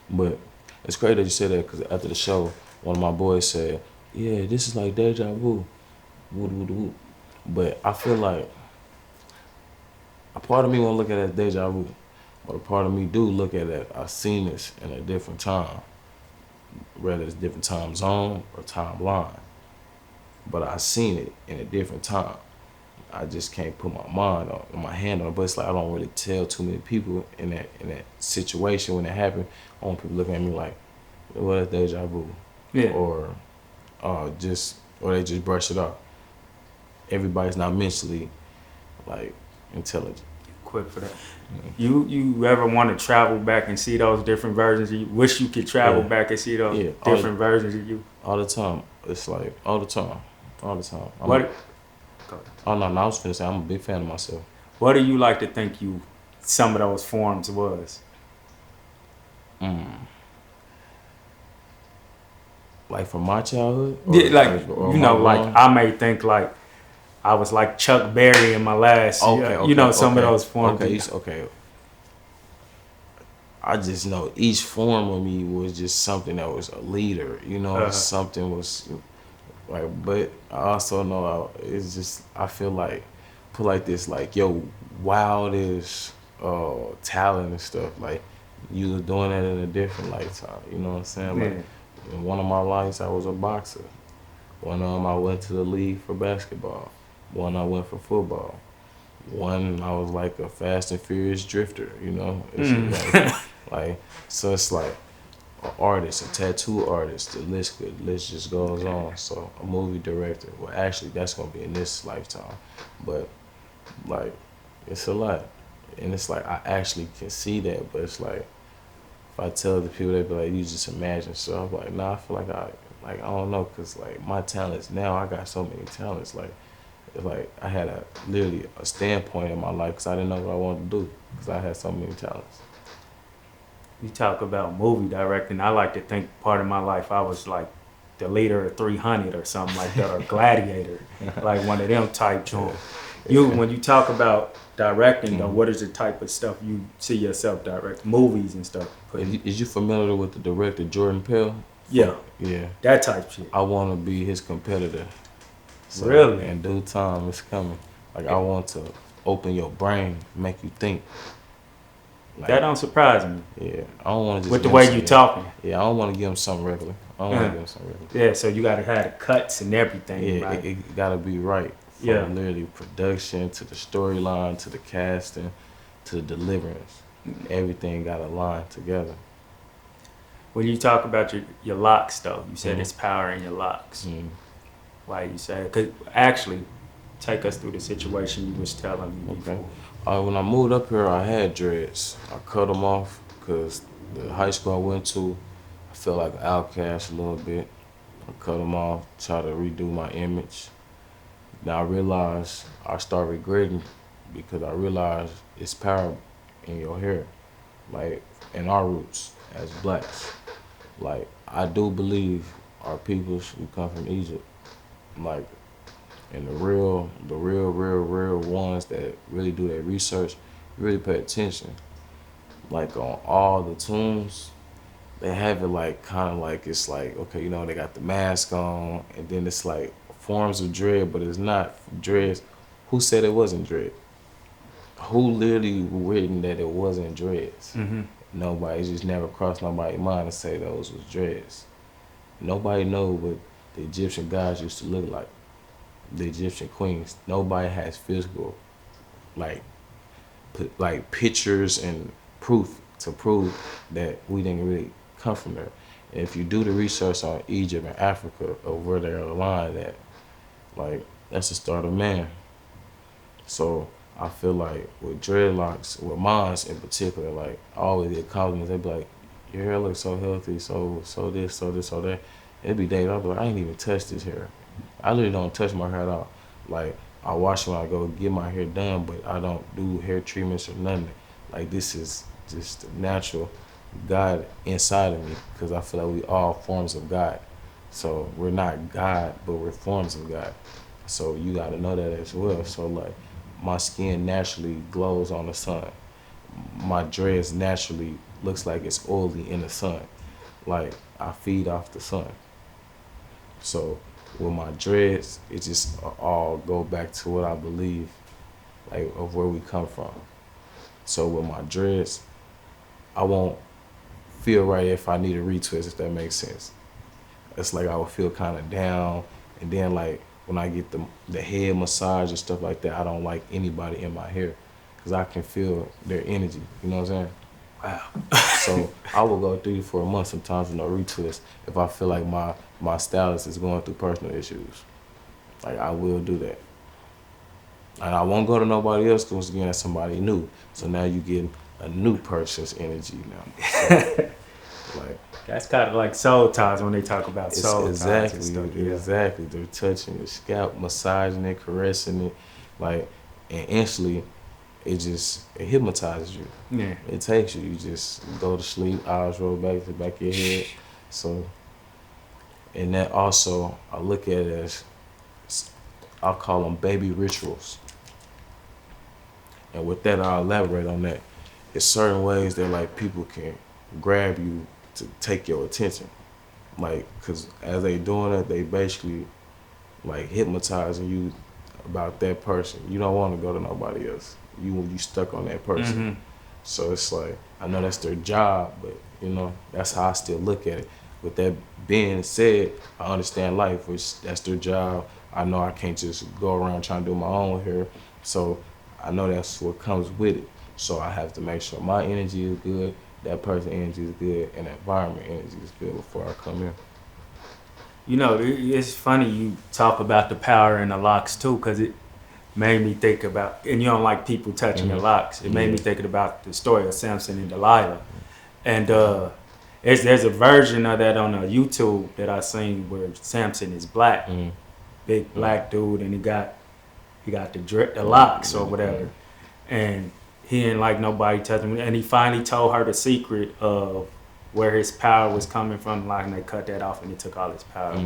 but it's crazy that you said that because after the show, one of my boys said, "Yeah, this is like deja vu." Woo, woo, woo. But I feel like a part of me won't look at it as deja vu, but a part of me do look at it. I've seen this in a different time, whether it's different time zone or timeline. But I seen it in a different time. I just can't put my hand on it. But it's like I don't really tell too many people in that situation when it happened. I want people looking at me like, "Well, that's deja vu," Yeah. or they just brush it off. Everybody's not mentally like intelligent. Quick for that. You ever want to travel back and see those different versions of you? Wish you could travel back and see those different versions of you? All the time. It's like all the time. All the time. Oh no, I was finna say I'm a big fan of myself. What do you like to think some of those forms was? Like from my childhood? Yeah, like like I may think like I was like Chuck Berry in my last. Some of those forms. Okay. I just know each form of me was just something that was a leader. Something was like. But I also know it's just I feel like put like this like your wildest talent and stuff like you was doing that in a different lifetime. You know what I'm saying? Like in one of my lives I was a boxer. One of them I went to the league for basketball. One I went for football. One I was like a Fast and Furious drifter, It's so it's like an artist, a tattoo artist, the list just goes on. So a movie director. Well actually that's gonna be in this lifetime. But like it's a lot. And it's like I actually can see that, but it's like if I tell the people, they be like, you just imagine. So I'm like, nah, I feel like I don't know, cause like my talents now, I got so many talents. Like I had literally a standpoint in my life, cause I didn't know what I wanted to do, cause I had so many talents. You talk about movie directing. I like to think part of my life I was like the leader of 300 or something like that, or Gladiator, like one of them type joints. When you talk about directing, though, what is the type of stuff you see yourself direct? Movies and stuff. Is you familiar with the director Jordan Peele? Yeah. That type shit. I want to be his competitor. So really? In due time, it's coming. Like I want to open your brain, make you think. Like, that don't surprise me. Yeah, I don't want to just with the way you talking. Yeah, I don't want to give him something regular. Yeah, so you got to have the cuts and everything. Yeah, right? it got to be right. From literally production to the storyline to the casting to the deliverance. Everything got to line together. When you talk about your locks, though, you said it's power in your locks. Why you say it? Cause actually, take us through the situation you was telling me before. When I moved up here, I had dreads. I cut them off because the high school I went to, I felt like an outcast a little bit. I cut them off, tried to redo my image. Now I realized I started regretting because I realized it's power in your hair, like in our roots as blacks. Like I do believe our peoples who come from Egypt, like, and the real ones that really do their research, really pay attention. Like on all the tombs, they have it like kind of like it's like, okay, they got the mask on, and then it's like forms of dread, but it's not dreads. Who said it wasn't dread? Who literally written that it wasn't dreads? Nobody. It just never crossed nobody's mind to say those was dreads. Nobody know what the Egyptian gods used to look like. The Egyptian queens. Nobody has physical, like pictures and proof to prove that we didn't really come from there. And if you do the research on Egypt and Africa of where they're aligned at, like that's the start of man. So I feel like with dreadlocks, with mine in particular, like I always get compliments. They be like, your hair looks so healthy, so this, so that. It'd be days I'll be like, I ain't even touched this hair. I literally don't touch my hair at all. Like I wash it when I go get my hair done, but I don't do hair treatments or nothing. Like this is just natural God inside of me, because I feel like we all forms of God. So we're not God, but we're forms of God. So you got to know that as well. So like, my skin naturally glows on the sun. My dreads naturally looks like it's oily in the sun. Like, I feed off the sun. So with my dreads, it just all go back to what I believe, like of where we come from. So with my dreads, I won't feel right if I need a retwist, if that makes sense. It's like I would feel kind of down, and then like when I get the head massage and stuff like that, I don't like anybody in my hair, because I can feel their energy. You know what I'm saying? Wow. So I will go 3 to 4 months sometimes with no retwist if I feel like my stylist is going through personal issues. Like, I will do that. And I won't go to nobody else, because again, that's somebody new. So now you get a new person's energy now. So, like, That's kind of like soul ties when they talk about it's soul ties and exactly, stuff. Yeah. exactly. They're touching the scalp, massaging it, caressing it, like, and instantly, it hypnotizes you. Yeah. It takes you. You just go to sleep, eyes roll back to the back of your head. So, and that also, I look at it as, I'll call them baby rituals. And with that, I'll elaborate on that. It's certain ways that like people can grab you to take your attention. Like, cause as they doing it, they basically like hypnotizing you about that person. You don't want to go to nobody else. You stuck on that person. Mm-hmm. So it's like, I know that's their job, but you know, that's how I still look at it. With that being said, I understand life, which that's their job. I know I can't just go around trying to do my own here. So I know that's what comes with it. So I have to make sure my energy is good, that person's energy is good, and the environment energy is good before I come in. You know, it's funny you talk about the power in the locks too, because it made me think about, and you don't like people touching your locks. It made me thinking about the story of Samson and Delilah. And there's a version of that on YouTube that I seen where Samson is black, big black dude, and he got the locks or whatever, and he didn't like nobody touching him. And he finally told her the secret of where his power was coming from, like, and they cut that off and he took all his power.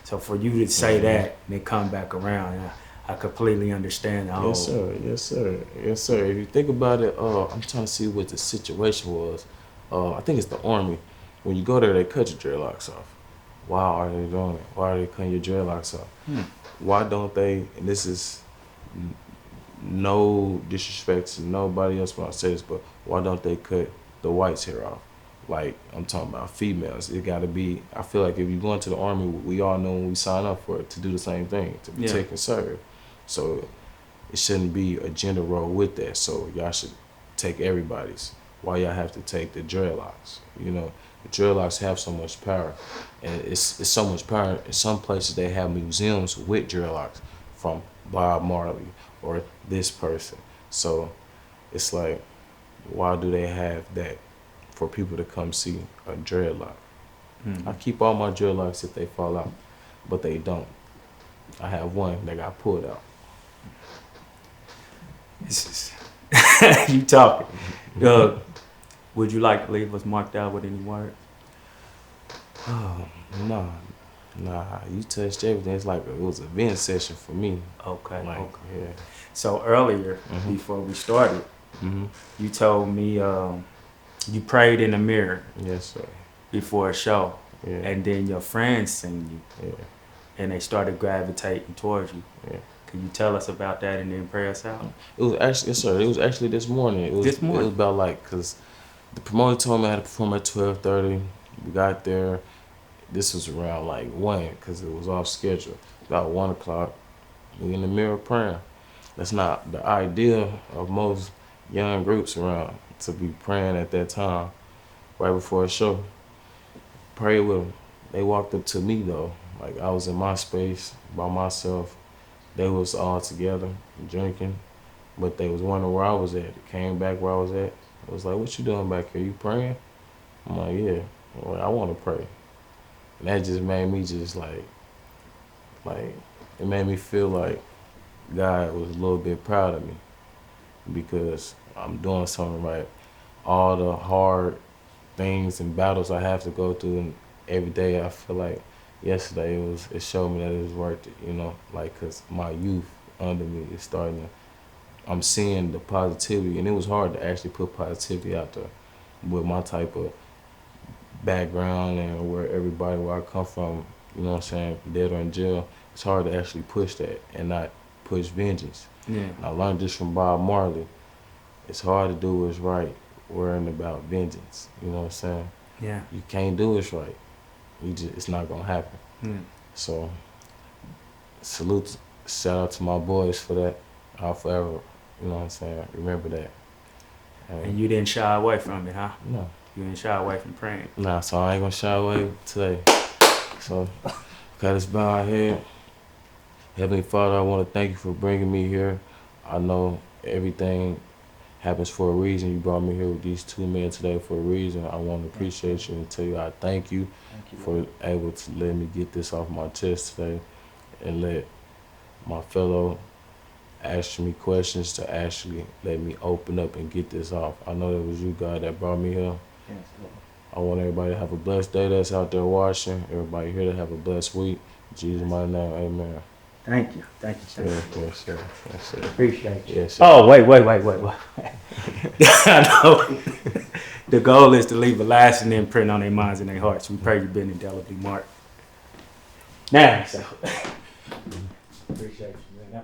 So for you to say that and then come back around, I completely understand the whole. Yes, sir. Yes, sir. Yes, sir. If you think about it, I'm trying to see what the situation was. I think it's the Army. When you go there, they cut your dreadlocks off. Why are they doing it? Why are they cutting your dreadlocks off? Why don't they, and this is no disrespect to nobody else when I say this, but why don't they cut the whites' hair off? Like, I'm talking about females. It got to be, I feel like if you go into the Army, we all know when we sign up for it to do the same thing, to protect and serve. So it shouldn't be a gender role with that. So y'all should take everybody's. Why y'all have to take the dreadlocks? You know, the dreadlocks have so much power. And it's so much power. In some places they have museums with dreadlocks from Bob Marley or this person. So it's like, why do they have that for people to come see a dreadlock? I keep all my dreadlocks if they fall out, but they don't. I have one that got pulled out. This is you talking. Would you like to leave us marked out with any words? Oh, nah. You touched everything. It's like it was a vent session for me. Okay. Like, Okay. yeah. So earlier, before we started, you told me you prayed in the mirror. Yes, sir. Before a show, Yeah. and then your friends seen you, Yeah. and they started gravitating towards you. Yeah. Can you tell us about that and then pray us out? It was actually, yes, sir. It was actually this morning. It was about like, cause the promoter told me I had to perform at 12:30. We got there. This was around like 1, cause it was off schedule. About 1 o'clock, we in the mirror praying. That's not the idea of most young groups around, to be praying at that time, right before a show. Pray with them. They walked up to me though, like I was in my space by myself. They was all together drinking, but they was wondering where I was at. They came back where I was at. I was like, "What you doing back here? You praying?" I'm like, "Yeah." Well, I want to pray, and that just made me just like it made me feel like God was a little bit proud of me because I'm doing something right. All the hard things and battles I have to go through, and every day I feel like yesterday it showed me that it was worth it, you know, like, cause my youth under me is starting to, I'm seeing the positivity, and it was hard to actually put positivity out there with my type of background and where I come from, you know what I'm saying, dead or in jail. It's hard to actually push that and not push vengeance. Yeah. I learned this from Bob Marley. It's hard to do what's right worrying about vengeance. You know what I'm saying? Yeah. You can't do what's right. It's not gonna happen. Yeah. So shout out to my boys for that. I'll forever, you know what I'm saying, remember that. And you didn't shy away from it, huh? No. You didn't shy away from praying. Nah, so I ain't gonna shy away today. So, got us bow our head. Heavenly Father, I want to thank you for bringing me here. I know everything happens for a reason. You brought me here with these two men today for a reason. I want to appreciate you and tell you I thank you for able to let me get this off my chest today and let my fellow ask me questions to actually let me open up and get this off. I know it was you, God, that brought me here. Yes, I want everybody to have a blessed day that's out there watching. Everybody here to have a blessed week. In Jesus' mighty name, amen. Thank you. Thank you, sir. Yes, sir. Yes, sir. Appreciate you. Yes, sir. Oh, wait. I know. The goal is to leave a lasting imprint on their minds and their hearts. We pray you've been indelibly marked. Now, so. Appreciate you, man.